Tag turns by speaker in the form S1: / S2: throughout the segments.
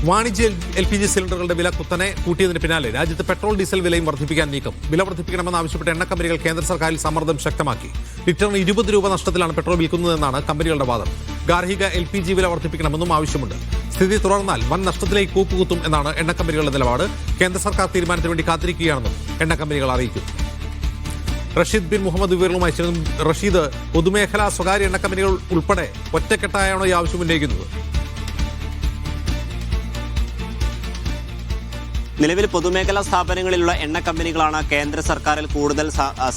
S1: വാണിജ്യ LPG സിലിണ്ടറുകളുടെ വില കുത്തനെ കൂട്ടിയതിന് പിന്നാലെ രാജ്യത്ത് പെട്രോൾ ഡീസൽ വിലയും വർദ്ധിപ്പിക്കാൻ നീക്കം. വില വർദ്ധിപ്പിക്കണമെന്നാവശ്യപ്പെട്ട് എണ്ണ കമ്പനികൾ കേന്ദ്ര സർക്കാരിൽ സമ്മർദ്ദം ശക്തമാക്കി. ലിറ്ററിന് 20 രൂപ നഷ്ടത്തിലാണ് പെട്രോൾ വിൽക്കുന്നതെന്നാണ് കമ്പനികളുടെ വാദം. ഗാർഹിക LPG വില വർദ്ധിപ്പിക്കണമെന്നും ആവശ്യമുണ്ട്. സ്ഥിതി തുടർന്നാൽ വൻ നഷ്ടത്തിലേക്ക് കൂപ്പുകുത്തും എന്നാണ് എണ്ണ കമ്പനികളുടെ നിലപാട്. കേന്ദ്ര സർക്കാർ തീരുമാനത്തിന് വേണ്ടി കാത്തിരിക്കുകയാണെന്നും എണ്ണ കമ്പനികൾ അറിയിച്ചു. റഷീദ് ബിൻ മുഹമ്മദ് വിവരങ്ങളുമായി ചേർന്നു. റഷീദ്, പൊതുമേഖലാ സ്വകാര്യ എണ്ണ കമ്പനികൾ ഉൾപ്പെടെ ഒറ്റക്കെട്ടായാണോ ഈ ആവശ്യം ഉന്നയിക്കുന്നത്?
S2: നിലവിൽ പൊതുമേഖലാ സ്ഥാപനങ്ങളിലുള്ള എണ്ണ കമ്പനികളാണ് കേന്ദ്ര സർക്കാരിൽ കൂടുതൽ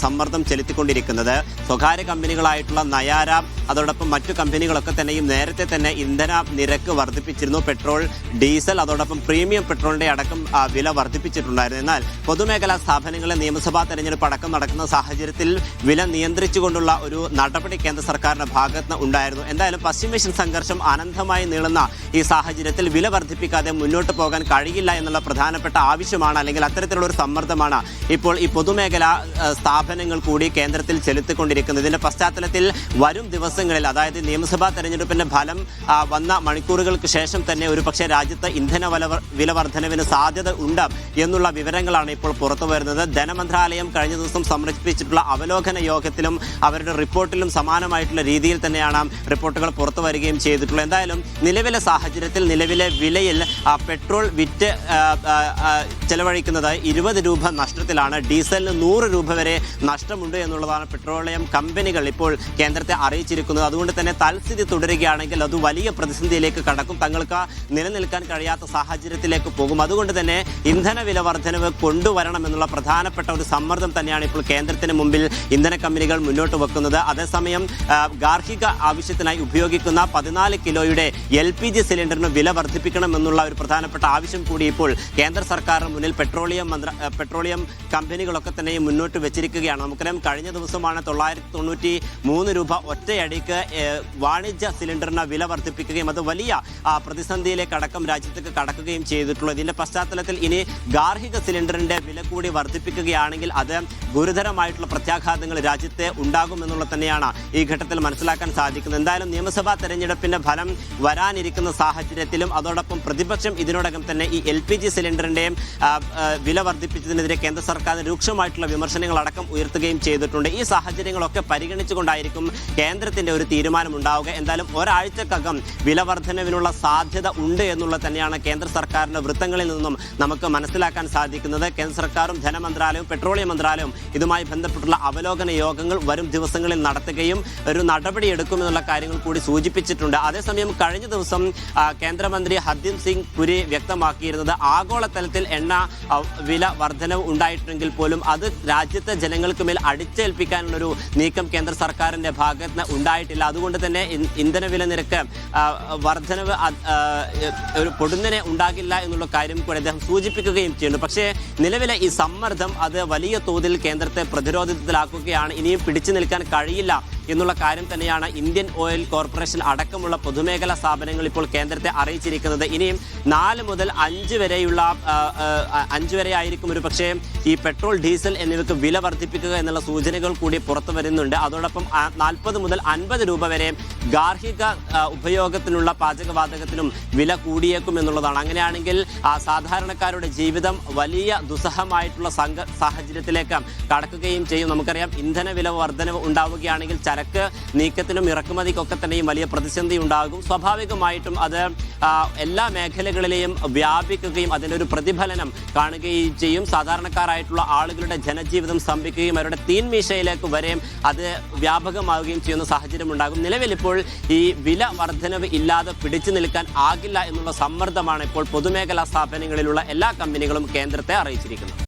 S2: സമ്മർദ്ദം ചെലുത്തിക്കൊണ്ടിരിക്കുന്നത്. സ്വകാര്യ കമ്പനികളായിട്ടുള്ള നയാര അതോടൊപ്പം മറ്റു കമ്പനികളൊക്കെ തന്നെയും നേരത്തെ തന്നെ ഇന്ധന നിരക്ക് വർദ്ധിപ്പിച്ചിരുന്നു. പെട്രോൾ, ഡീസൽ അതോടൊപ്പം പ്രീമിയം പെട്രോളിന്റെ അടക്കം വില വർദ്ധിപ്പിച്ചിട്ടുണ്ടായിരുന്നു. എന്നാൽ പൊതുമേഖലാ സ്ഥാപനങ്ങളിലെ നിയമസഭാ തെരഞ്ഞെടുപ്പ് അടക്കം നടക്കുന്ന സാഹചര്യത്തിൽ വില നിയന്ത്രിച്ചുകൊണ്ടുള്ള ഒരു നടപടി കേന്ദ്ര സർക്കാരിന്റെ ഭാഗത്ത് ഉണ്ടായിരുന്നു. എന്തായാലും പശ്ചിമേഷ്യൻ സംഘർഷം അനന്തമായി നീളുന്ന ഈ സാഹചര്യത്തിൽ വില വർദ്ധിപ്പിക്കാതെ മുന്നോട്ട് പോകാൻ കഴിയില്ല എന്നുള്ള പ്രധാനപ്പെട്ട ആവശ്യമാണ്, അല്ലെങ്കിൽ അത്തരത്തിലുള്ള ഒരു സമ്മർദ്ദമാണ് ഇപ്പോൾ ഈ പൊതുമേഖലാ സ്ഥാപനങ്ങൾ കൂടി കേന്ദ്രത്തിൽ ചെലുത്തിക്കൊണ്ടിരിക്കുന്നത്. ഇതിന്റെ പശ്ചാത്തലത്തിൽ വരും ദിവസങ്ങളിൽ, അതായത് നിയമസഭാ തെരഞ്ഞെടുപ്പിന്റെ ഫലം വന്ന മണിക്കൂറുകൾക്ക് ശേഷം തന്നെ ഒരുപക്ഷെ രാജ്യത്ത് ഇന്ധന വില വർധനവിന് സാധ്യത ഉണ്ട് എന്നുള്ള വിവരങ്ങളാണ് ഇപ്പോൾ പുറത്തു വരുന്നത്. ധനമന്ത്രാലയം കഴിഞ്ഞ ദിവസം സമർപ്പിച്ചിട്ടുള്ള അവലോകന യോഗത്തിലും അവരുടെ റിപ്പോർട്ടിലും സമാനമായിട്ടുള്ള രീതിയിൽ തന്നെയാണ് റിപ്പോർട്ടുകൾ പുറത്തു വരികയും ചെയ്തിട്ടുള്ളത്. എന്തായാലും നിലവിലെ സാഹചര്യത്തിൽ നിലവിലെ വിലയിൽ പെട്രോൾ വിറ്റ് ചെലവഴിക്കുന്നത് 20 രൂപ നഷ്ടത്തിലാണ്. ഡീസലിന് 100 രൂപ വരെ നഷ്ടമുണ്ട് എന്നുള്ളതാണ് പെട്രോളിയം കമ്പനികൾ ഇപ്പോൾ കേന്ദ്രത്തെ അറിയിച്ചിരിക്കുന്നത്. അതുകൊണ്ട് തന്നെ തൽസ്ഥിതി തുടരുകയാണെങ്കിൽ അത് വലിയ പ്രതിസന്ധിയിലേക്ക് കടക്കും. തങ്ങൾക്ക് നിലനിൽക്കാൻ കഴിയാത്ത സാഹചര്യത്തിലേക്ക് പോകും. അതുകൊണ്ട് തന്നെ ഇന്ധന വില വർധനവ് കൊണ്ടുവരണമെന്നുള്ള പ്രധാനപ്പെട്ട ഒരു സമ്മർദ്ദം തന്നെയാണ് ഇപ്പോൾ കേന്ദ്രത്തിന് മുമ്പിൽ ഇന്ധന കമ്പനികൾ മുന്നോട്ട് വെക്കുന്നത്. അതേസമയം ഗാർഹിക ആവശ്യത്തിനായി ഉപയോഗിക്കുന്ന 14 കിലോയുടെ LPG സിലിണ്ടറിന് വില വർദ്ധിപ്പിക്കണമെന്നുള്ള ഒരു പ്രധാനപ്പെട്ട ആവശ്യം കൂടി ഇപ്പോൾ കേന്ദ്ര സർക്കാരിന് മുന്നിൽ പെട്രോളിയം കമ്പനികളൊക്കെ തന്നെ മുന്നോട്ട് വെച്ചിരിക്കുകയാണ്. നമുക്കറിയാം, കഴിഞ്ഞ ദിവസമാണ് 993 രൂപ ഒറ്റയടിക്ക് വാണിജ്യ സിലിണ്ടറിന് വില വർദ്ധിപ്പിക്കുകയും അത് വലിയ പ്രതിസന്ധിയിലേക്ക് അടക്കം രാജ്യത്തേക്ക് കടക്കുകയും ചെയ്തിട്ടുള്ളത്. ഇതിന്റെ പശ്ചാത്തലത്തിൽ ഇനി ഗാർഹിക സിലിണ്ടറിന്റെ വില കൂടി വർദ്ധിപ്പിക്കുകയാണെങ്കിൽ അത് ഗുരുതരമായിട്ടുള്ള പ്രത്യാഘാതങ്ങൾ രാജ്യത്തെ ഉണ്ടാകുമെന്നുള്ളത് തന്നെയാണ് ഈ ഘട്ടത്തിൽ മനസ്സിലാക്കാൻ സാധിക്കുന്നത്. എന്തായാലും നിയമസഭാ തെരഞ്ഞെടുപ്പിന്റെ ഫലം വരാനിരിക്കുന്ന സാഹചര്യത്തിലും അതോടൊപ്പം പ്രതിപക്ഷം ഇതിനോടകം തന്നെ ഈ LPG സിലിണ്ടറിന്റെ വില വർദ്ധിപ്പിച്ചതിനെതിരെ കേന്ദ്ര സർക്കാരിന് രൂക്ഷമായിട്ടുള്ള വിമർശനങ്ങൾ അടക്കം ഉയർത്തുകയും ചെയ്തിട്ടുണ്ട്. ഈ സാഹചര്യങ്ങളൊക്കെ പരിഗണിച്ചുകൊണ്ടായിരിക്കും കേന്ദ്രത്തിന്റെ ഒരു തീരുമാനം ഉണ്ടാവുക. എന്തായാലും ഒരാഴ്ചക്കകം വില വർധനവിനുള്ള സാധ്യത ഉണ്ട് എന്നുള്ളത് തന്നെയാണ് കേന്ദ്ര സർക്കാരിന്റെ വൃത്തങ്ങളിൽ നിന്നും നമുക്ക് മനസ്സിലാക്കാൻ സാധിക്കുന്നത്. കേന്ദ്ര സർക്കാരും ധനമന്ത്രാലയവും പെട്രോളിയം മന്ത്രാലയവും ഇതുമായി ബന്ധപ്പെട്ടുള്ള അവലോകന യോഗങ്ങൾ വരും ദിവസങ്ങളിൽ നടത്തുകയും ഒരു നടപടി എടുക്കുമെന്നുള്ള കാര്യങ്ങൾ കൂടി സൂചിപ്പിച്ചിട്ടുണ്ട്. അതേസമയം കഴിഞ്ഞ ദിവസം കേന്ദ്രമന്ത്രി ഹർദീപ് സിംഗ് പുരി വ്യക്തമാക്കിയിരുന്നത് ആഗോളതലത്തിൽ എണ്ണ വില വർധനവ് ഉണ്ടായിട്ടുണ്ടെങ്കിൽ പോലും അത് രാജ്യത്തെ ജനങ്ങൾക്ക് മേൽ അടിച്ചേൽപ്പിക്കാനുള്ളൊരു നീക്കം കേന്ദ്ര സർക്കാരിന്റെ ഭാഗത്ത് ഉണ്ടായിട്ടില്ല. അതുകൊണ്ട് തന്നെ ഇന്ധന വില നിരക്ക് വർധനവ് ഒരു പൊടുന്നനെ ഉണ്ടാകില്ല എന്നുള്ള കാര്യം കൂടി അദ്ദേഹം സൂചിപ്പിക്കുകയും ചെയ്യുന്നു. പക്ഷേ നിലവിലെ ഈ സമ്മർദ്ദം അത് വലിയ തോതിൽ കേന്ദ്രത്തെ പ്രതിരോധത്തിലാക്കുകയാണ്. ഇനിയും പിടിച്ചു നിൽക്കാൻ കഴിയില്ല എന്നുള്ള കാര്യം തന്നെയാണ് ഇന്ത്യൻ ഓയിൽ കോർപ്പറേഷൻ അടക്കമുള്ള പൊതുമേഖലാ സ്ഥാപനങ്ങൾ ഇപ്പോൾ കേന്ദ്രത്തെ അറിയിച്ചിരിക്കുന്നത്. ഇനിയും 4 മുതൽ 5 വരെ ആയിരിക്കും ഒരു പക്ഷേ ഈ പെട്രോൾ, ഡീസൽ എന്നിവയ്ക്ക് വില വർദ്ധിപ്പിക്കുക എന്നുള്ള സൂചനകൾ കൂടി പുറത്തു വരുന്നുണ്ട്. അതോടൊപ്പം 40 മുതൽ 50 രൂപ വരെ ഗാർഹിക ഉപയോഗത്തിനുള്ള പാചകവാതകത്തിനും വില കൂടിയേക്കും എന്നുള്ളതാണ്. അങ്ങനെയാണെങ്കിൽ സാധാരണക്കാരുടെ ജീവിതം വലിയ ദുസ്സഹമായിട്ടുള്ള സാഹചര്യത്തിലേക്ക് കടക്കുകയും ചെയ്യും. നമുക്കറിയാം, ഇന്ധന വില വർധനവ് ഉണ്ടാവുകയാണെങ്കിൽ ചരക്ക് നീക്കത്തിനും ഇറക്കുമതിക്കൊക്കെ തന്നെയും വലിയ പ്രതിസന്ധി ഉണ്ടാകും. സ്വാഭാവികമായിട്ടും അത് എല്ലാ മേഖലകളിലെയും വ്യാപിക്കുകയും അതിൻ്റെ ഒരു പ്രതിഫലനം കാണുകയും ചെയ്യും. സാധാരണക്കാരായിട്ടുള്ള ആളുകളുടെ ജനജീവിതം സ്തംഭിക്കുകയും അവരുടെ തീൻമീശയിലേക്ക് വരെയും അത് വ്യാപകമാവുകയും ചെയ്യുന്ന സാഹചര്യം ഉണ്ടാകും. നിലവിൽ ഇപ്പോൾ ഈ വില വർധനവ് ഇല്ലാതെ പിടിച്ചു നിൽക്കാൻ ആകില്ല എന്നുള്ള സമ്മർദ്ദമാണ് ഇപ്പോൾ പൊതുമേഖലാ സ്ഥാപനങ്ങളിലുള്ള എല്ലാ കമ്പനികളും കേന്ദ്രത്തെ അറിയിച്ചിരിക്കുന്നത്.